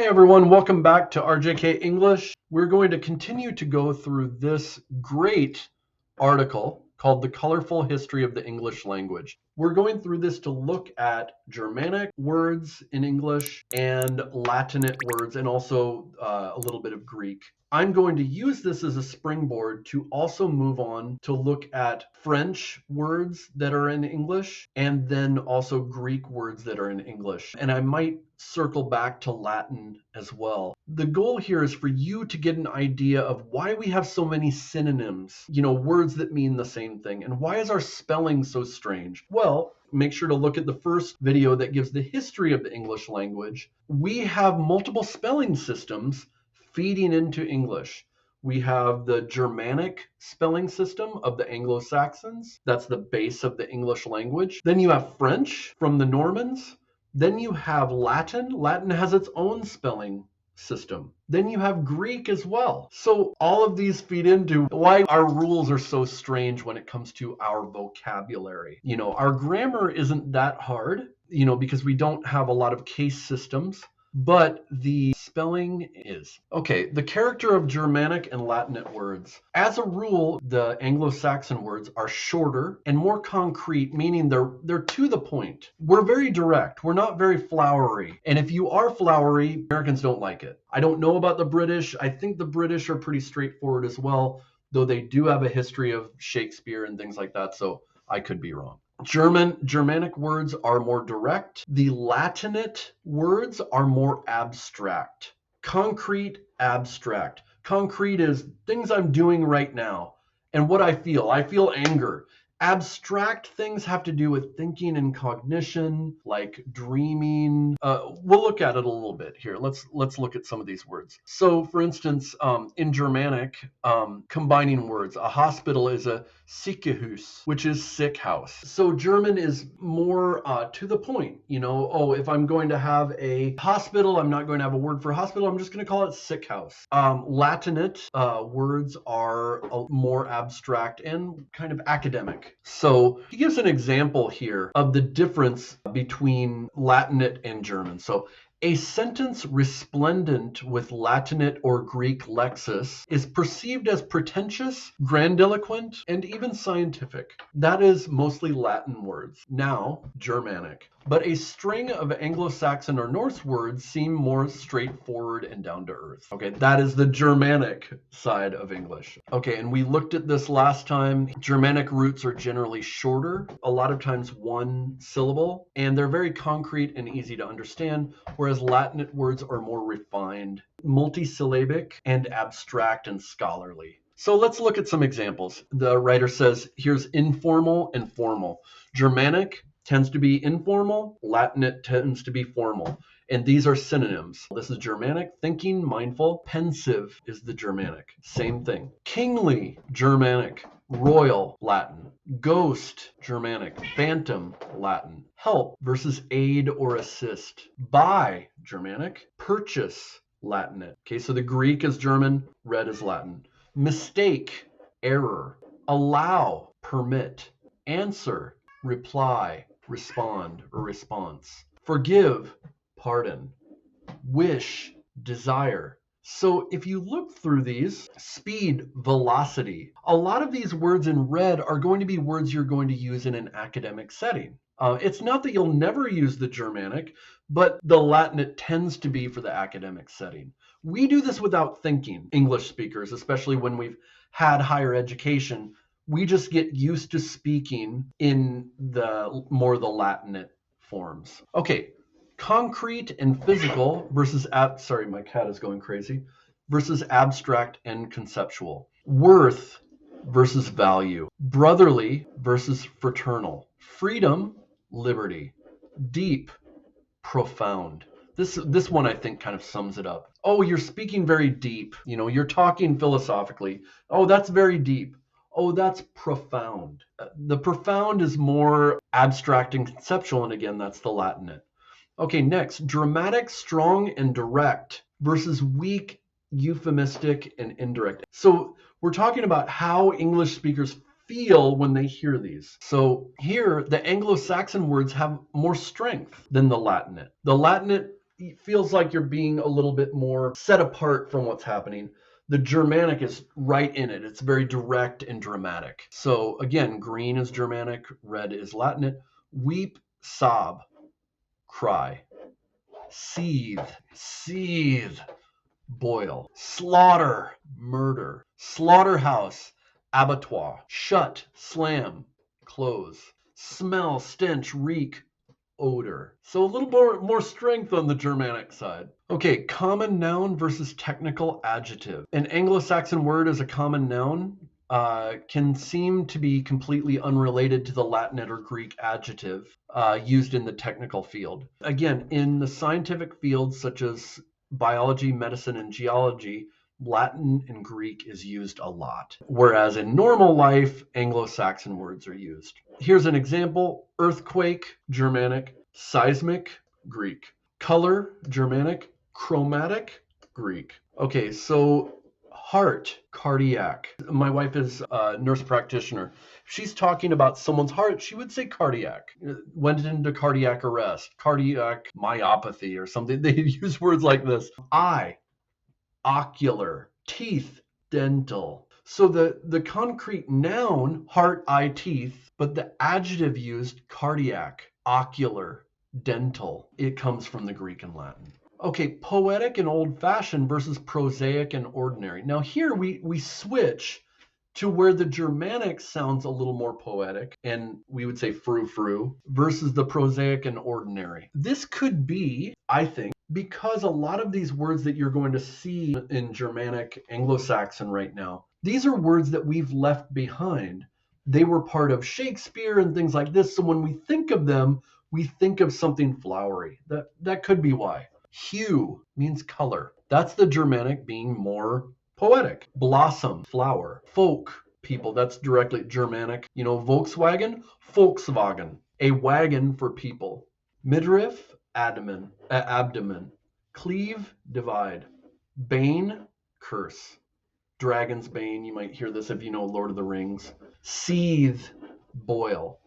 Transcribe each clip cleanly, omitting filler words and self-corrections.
everyone, welcome back to RJK English. We're going to continue to go through this great article called The Colorful History of the English Language. We're going through this to look at Germanic words in English and Latinate words and also a little bit of Greek. I'm going to use this as a springboard to also move on to look at French words that are in English and then also Greek words that are in English. And I might circle back to Latin as well. The goal here is for you to get an idea of why we have so many synonyms, words that mean the same thing, and why is our spelling so strange? Well, make sure to look at the first video that gives the history of the English language. We have multiple spelling systems feeding into English. We have the Germanic spelling system of the Anglo-Saxons. That's the base of the English language. Then you have French from the Normans. Then you have Latin. Latin has its own spelling system. Then you have Greek as well. So all of these feed into why our rules are so strange when it comes to our vocabulary. Our grammar isn't that hard, because we don't have a lot of case systems. But the spelling is. Okay, the character of Germanic and Latinate words. As a rule, the Anglo-Saxon words are shorter and more concrete, meaning they're to the point. We're very direct. We're not very flowery. And if you are flowery, Americans don't like it. I don't know about the British. I think the British are pretty straightforward as well, though they do have a history of Shakespeare and things like that, so I could be wrong. Germanic words are more direct. The Latinate words are more abstract. Concrete, abstract. Concrete is things I'm doing right now and what I feel. I feel anger. Abstract things have to do with thinking and cognition, like dreaming. We'll look at it a little bit here. Let's look at some of these words. So, for instance, in Germanic, combining words, a hospital is a Sickehus, which is sick house. So German is more to the point. If I'm going to have a hospital, I'm not going to have a word for hospital. I'm just going to call it sick house. Latinate words are more abstract and kind of academic. So he gives an example here of the difference between Latinate and German. So a sentence resplendent with Latinate or Greek lexis is perceived as pretentious, grandiloquent, and even scientific. That is mostly Latin words. Now, Germanic. But a string of Anglo-Saxon or Norse words seem more straightforward and down to earth. Okay, that is the Germanic side of English. Okay, and we looked at this last time. Germanic roots are generally shorter, a lot of times one syllable, and they're very concrete and easy to understand, whereas Latinate words are more refined, multisyllabic, and abstract and scholarly. So let's look at some examples. The writer says, here's informal and formal. Germanic tends to be informal, Latinate tends to be formal. And these are synonyms. This is Germanic, thinking, mindful. Pensive is the Germanic. Same thing. Kingly, Germanic. Royal, Latin. Ghost, Germanic. Phantom, Latin. Help versus aid or assist. Buy, Germanic. Purchase, Latinate. Okay, so the Greek is German, red is Latin. Mistake, error. Allow, permit. Answer, reply, respond, or response. Forgive, pardon. Wish, desire. So if you look through these, speed, velocity, a lot of these words in red are going to be words you're going to use in an academic setting. It's not that you'll never use the Germanic, but the Latinate tends to be for the academic setting. We do this without thinking, English speakers, especially when we've had higher education. We just get used to speaking in the Latinate forms. Okay, concrete and physical versus, sorry, my cat is going crazy, versus abstract and conceptual. Worth versus value. Brotherly versus fraternal. Freedom, liberty. Deep, profound. This one I think kind of sums it up. Oh, you're speaking very deep. You're talking philosophically. Oh, that's very deep. Oh, that's profound. The profound is more abstract and conceptual, and again, that's the Latinate. Okay, next, dramatic, strong, and direct versus weak, euphemistic, and indirect. So we're talking about how English speakers feel when they hear these. So here, the Anglo-Saxon words have more strength than the Latinate. The Latinate it feels like you're being a little bit more set apart from what's happening. The Germanic is right in it. It's very direct and dramatic. So again, green is Germanic, red is Latinate. Weep, sob, cry. Seethe, seethe, boil. Slaughter, murder. Slaughterhouse, abattoir. Shut, slam, close. Smell, stench, reek, odor. So a little more strength on the Germanic side. Okay, common noun versus technical adjective. An Anglo-Saxon word as a common noun can seem to be completely unrelated to the Latinate or Greek adjective used in the technical field. Again, in the scientific fields such as biology, medicine, and geology, Latin and Greek is used a lot, whereas in normal life, Anglo-Saxon words are used. Here's an example: earthquake, Germanic; seismic, Greek; color, Germanic; chromatic, Greek. Okay, so heart, cardiac. My wife is a nurse practitioner. If she's talking about someone's heart, she would say cardiac. Went into cardiac arrest, cardiac myopathy or something. They use words like this. Eye, ocular; teeth, dental. So the concrete noun, heart, eye, teeth, but the adjective used, cardiac, ocular, dental. It comes from the Greek and Latin. Okay, poetic and old-fashioned versus prosaic and ordinary. Now here we switch to where the Germanic sounds a little more poetic, and we would say frou-frou, versus the prosaic and ordinary. This could be, I think, because a lot of these words that you're going to see in Germanic, Anglo-Saxon right now, these are words that we've left behind. They were part of Shakespeare and things like this, so when we think of them, we think of something flowery. That could be why. Hue means color. That's the Germanic being more poetic. Blossom, flower. Folk, people. That's directly Germanic. You know, Volkswagen, Volkswagen. A wagon for people. Midriff, abdomen. Cleave, divide. Bane, curse. Dragon's bane. You might hear this if you know Lord of the Rings. Seethe, boil.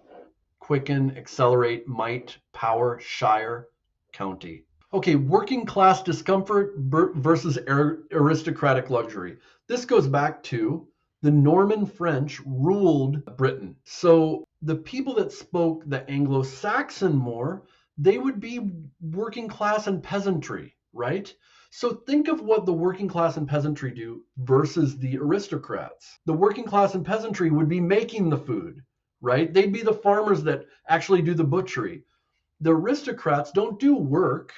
Quicken, accelerate, might, power, shire, county. Okay, working class discomfort versus aristocratic luxury. This goes back to the Norman French ruled Britain. So the people that spoke the Anglo-Saxon more, they would be working class and peasantry, right? So think of what the working class and peasantry do versus the aristocrats. The working class and peasantry would be making the food, right? They'd be the farmers that actually do the butchery. The aristocrats don't do work.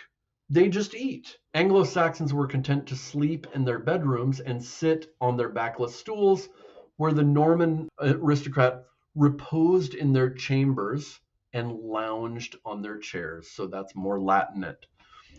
They just eat. Anglo-Saxons were content to sleep in their bedrooms and sit on their backless stools, where the Norman aristocrat reposed in their chambers and lounged on their chairs. So that's more Latinate.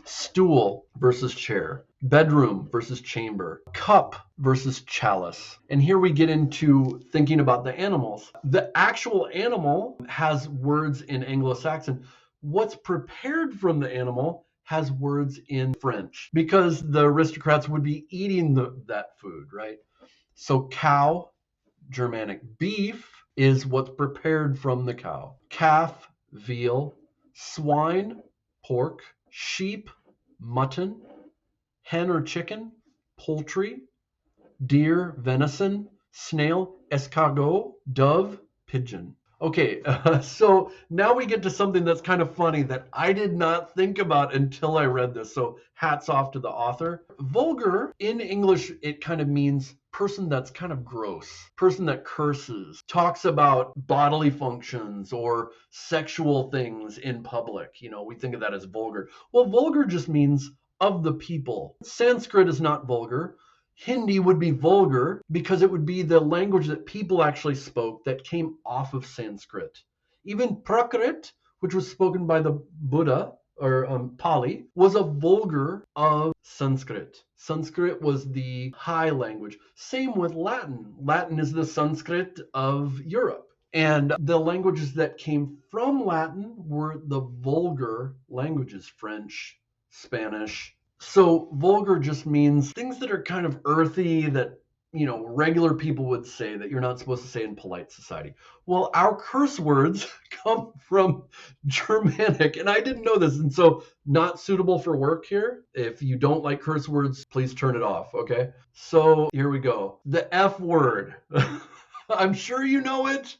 Stool versus chair. Bedroom versus chamber. Cup versus chalice. And here we get into thinking about the animals. The actual animal has words in Anglo-Saxon. What's prepared from the animal has words in French, because the aristocrats would be eating that food, right? So cow, Germanic. Beef is what's prepared from the cow. Calf, veal. Swine, pork. Sheep, mutton. Hen or chicken, poultry. Deer, venison. Snail, escargot. Dove, pigeon. Okay, so now we get to something that's kind of funny that I did not think about until I read this. So hats off to the author. Vulgar, in English, it kind of means person that's kind of gross, person that curses, talks about bodily functions or sexual things in public. You know, we think of that as vulgar. Well, vulgar just means of the people. Sanskrit is not vulgar. Hindi would be vulgar because it would be the language that people actually spoke that came off of Sanskrit. Even Prakrit, which was spoken by the Buddha, or Pali, was a vulgar of Sanskrit. Sanskrit was the high language. Same with Latin. Latin is the Sanskrit of Europe. And the languages that came from Latin were the vulgar languages: French, Spanish. So vulgar just means things that are kind of earthy, that, regular people would say that you're not supposed to say in polite society. Well, our curse words come from Germanic, and I didn't know this, and so not suitable for work here. If you don't like curse words, please turn it off, okay? So here we go. The F word. I'm sure you know it.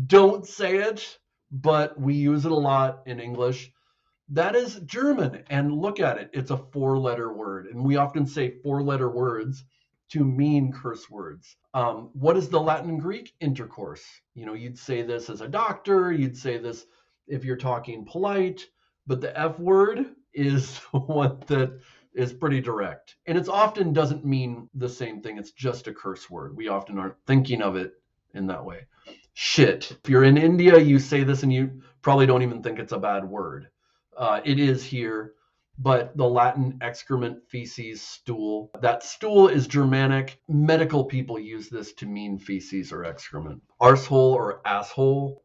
Don't say it, but we use it a lot in English. That is German, and look at it. It's a 4-letter word, and we often say 4-letter words to mean curse words. What is the Latin and Greek? Intercourse. You'd say this as a doctor, you'd say this if you're talking polite, but the F word is one that is pretty direct. And it often doesn't mean the same thing, it's just a curse word. We often aren't thinking of it in that way. Shit. If you're in India, you say this and you probably don't even think it's a bad word. It is here, but the Latin excrement, feces, stool. That stool is Germanic. Medical people use this to mean feces or excrement. Arsehole or asshole.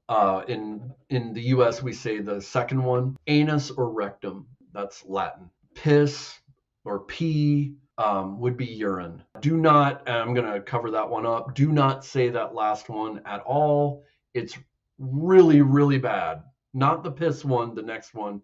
In the US, we say the second one. Anus or rectum. That's Latin. Piss or pee would be urine. Do not, and I'm going to cover that one up, do not say that last one at all. It's really, really bad. Not the piss one, the next one.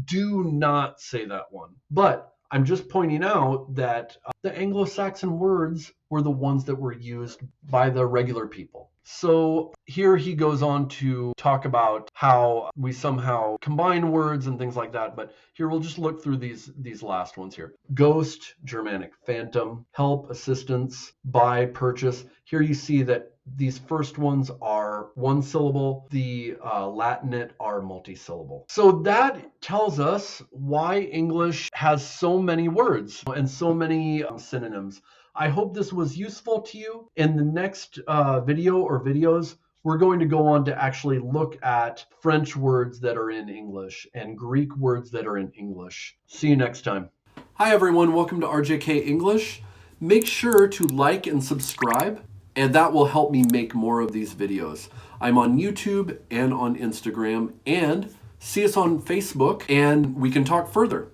Do not say that one. But I'm just pointing out that the Anglo-Saxon words were the ones that were used by the regular people. So here he goes on to talk about how we somehow combine words and things like that. But here we'll just look through these last ones here. Ghost, Germanic, phantom, help, assistance, buy, purchase. Here you see that these first ones are one syllable. The Latinate are multisyllable. So that tells us why English has so many words and so many synonyms. I hope this was useful to you. In the next video or videos, we're going to go on to actually look at French words that are in English and Greek words that are in English. See you next time. Hi everyone, welcome to RJK English. Make sure to like and subscribe, and that will help me make more of these videos. I'm on YouTube and on Instagram, and see us on Facebook, and we can talk further.